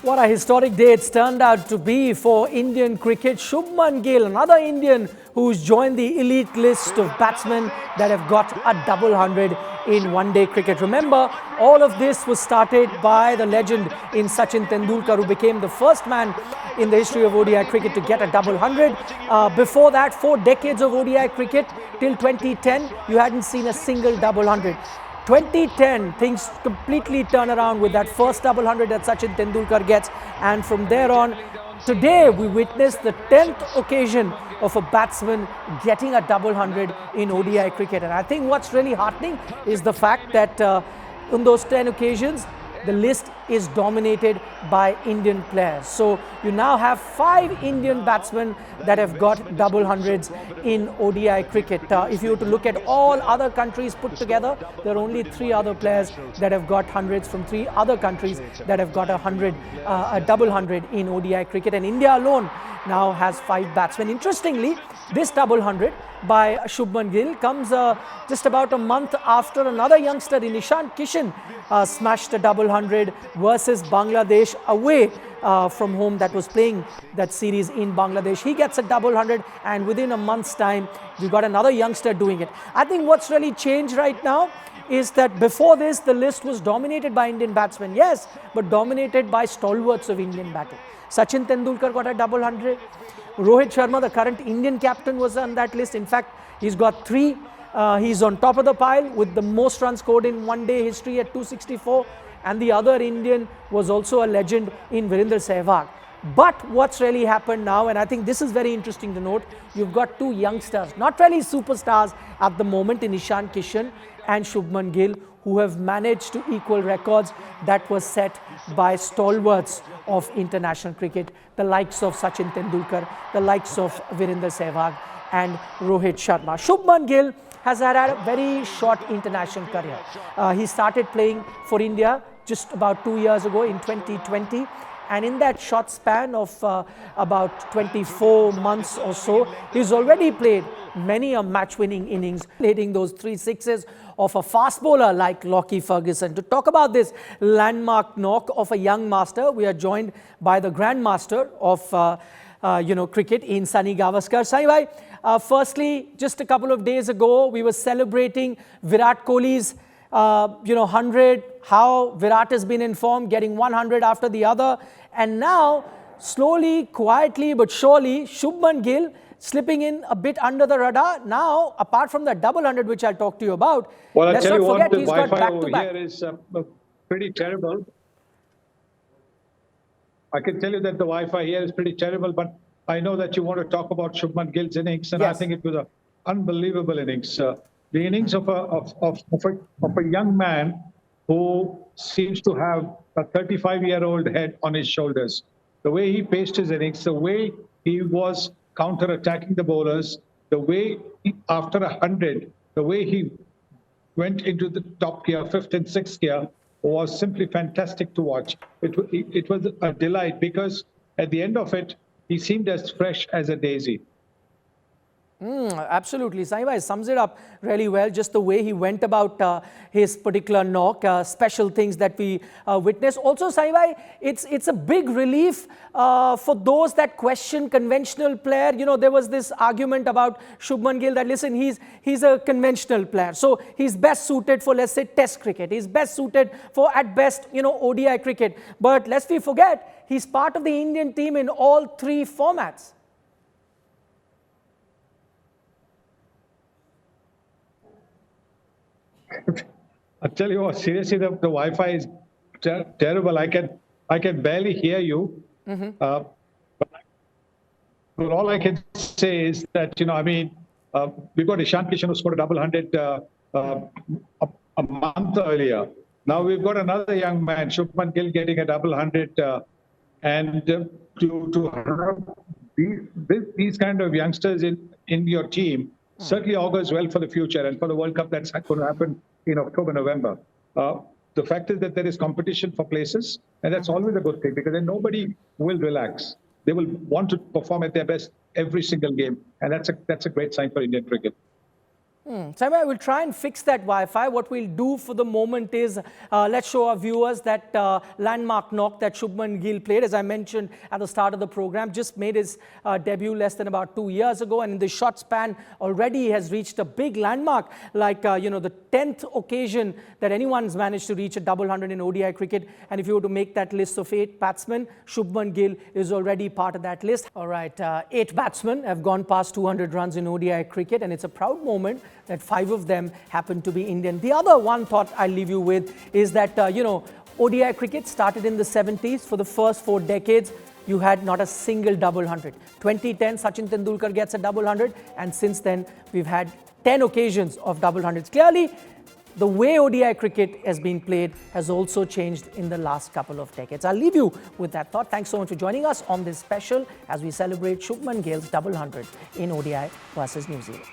What a historic day it's turned out to be for Indian cricket. Shubman Gill, another Indian who's joined the elite list of batsmen that have got a double hundred in one-day cricket. Remember, all of this was started by the legend in Sachin Tendulkar, who became the first man in the history of ODI cricket to get a double hundred. Before that, 4 decades of ODI cricket, till 2010, you hadn't seen a single double hundred. 2010, things completely turn around with that first double hundred that Sachin Tendulkar gets, and from there on, today we witness the 10th occasion of a batsman getting a double hundred in ODI cricket. And I think what's really heartening is the fact that on those 10 occasions, the list is dominated by Indian players. So you now have 5 Indian batsmen that have got double hundreds in ODI cricket. If you were to look at all other countries put together, there are only 3 other players that have got hundreds from 3 other countries that have got a double hundred in ODI cricket. And India alone now has 5 batsmen. Interestingly, this double hundred by Shubman Gill comes just about a month after another youngster in Ishan Kishan smashed a double hundred versus Bangladesh away from home, that was playing that series in Bangladesh. He gets a double hundred, and within a month's time, we got another youngster doing it. I think what's really changed right now is that before this, the list was dominated by Indian batsmen, yes, but dominated by stalwarts of Indian batting. Sachin Tendulkar got a double hundred. Rohit Sharma, the current Indian captain, was on that list. In fact, he's got 3. He's on top of the pile with the most runs scored in one-day history at 264. And the other Indian was also a legend in Virender Sehwag. But what's really happened now, and I think this is very interesting to note, you've got 2 youngsters, not really superstars at the moment, in Ishan Kishan and Shubman Gill, who have managed to equal records that were set by stalwarts of international cricket, the likes of Sachin Tendulkar, the likes of Virender Sehwag and Rohit Sharma. Shubman Gill has had a very short international career. He started playing for India just about 2 years ago in 2020. And in that short span of about 24 months or so, he's already played many a match-winning innings, hitting those 3 sixes of a fast bowler like Lockie Ferguson. To talk about this landmark knock of a young master, we are joined by the grandmaster of cricket in Sunny Gavaskar. Sunny bhai, firstly, just a couple of days ago, we were celebrating Virat Kohli's 100, how Virat has been informed, getting 100 after the other. And now, slowly, quietly, but surely, Shubman Gill slipping in a bit under the radar. Now, apart from the double hundred, which I'll talk to you about, well, let's not forget he's got back-to-back. Here is pretty terrible. I can tell you that the Wi-Fi here is pretty terrible, but I know that you want to talk about Shubman Gill's innings, and yes, I think it was an unbelievable innings. The innings of a young man who seems to have a 35-year-old head on his shoulders. The way he paced his innings, the way he was counter-attacking the bowlers, the way after 100, the way he went into the top gear, 5th and 6th gear, was simply fantastic to watch. It was a delight, because at the end of it, he seemed as fresh as a daisy. Absolutely. Sunny bhai sums it up really well, just the way he went about his particular knock, special things that we witnessed. Also, Sunny bhai, it's a big relief for those that question conventional player. You know, there was this argument about Shubman Gill that, listen, he's a conventional player. So he's best suited for, let's say, Test cricket. He's best suited for, at best, ODI cricket. But lest we forget, he's part of the Indian team in all 3 formats. I tell you what, seriously, the Wi-Fi is terrible. I can barely hear you. But all I can say is that, we got Ishan Kishan who scored a double hundred a month earlier. Now we've got another young man, Shubman Gill, getting a double hundred, and to have these kind of youngsters in your team certainly augurs well for the future and for the World Cup that's going to happen in October, November. The fact is that there is competition for places, and that's always a good thing, because then nobody will relax. They will want to perform at their best every single game, and that's a great sign for Indian cricket. Simon, I will try and fix that Wi-Fi. What we'll do for the moment is let's show our viewers that landmark knock that Shubman Gill played. As I mentioned at the start of the program, just made his debut less than about 2 years ago, and in the short span already he has reached a big landmark, like the 10th occasion that anyone's managed to reach a double hundred in ODI cricket. And if you were to make that list of 8 batsmen, Shubman Gill is already part of that list. All right, 8 batsmen have gone past 200 runs in ODI cricket, and it's a proud moment that 5 of them happen to be Indian. The other one thought I'll leave you with is that, ODI cricket started in the 70s. For the first 4 decades, you had not a single double hundred. 2010, Sachin Tendulkar gets a double hundred, and since then, we've had 10 occasions of double hundreds. Clearly, the way ODI cricket has been played has also changed in the last couple of decades. I'll leave you with that thought. Thanks so much for joining us on this special as we celebrate Shubman Gill's double hundred in ODI versus New Zealand.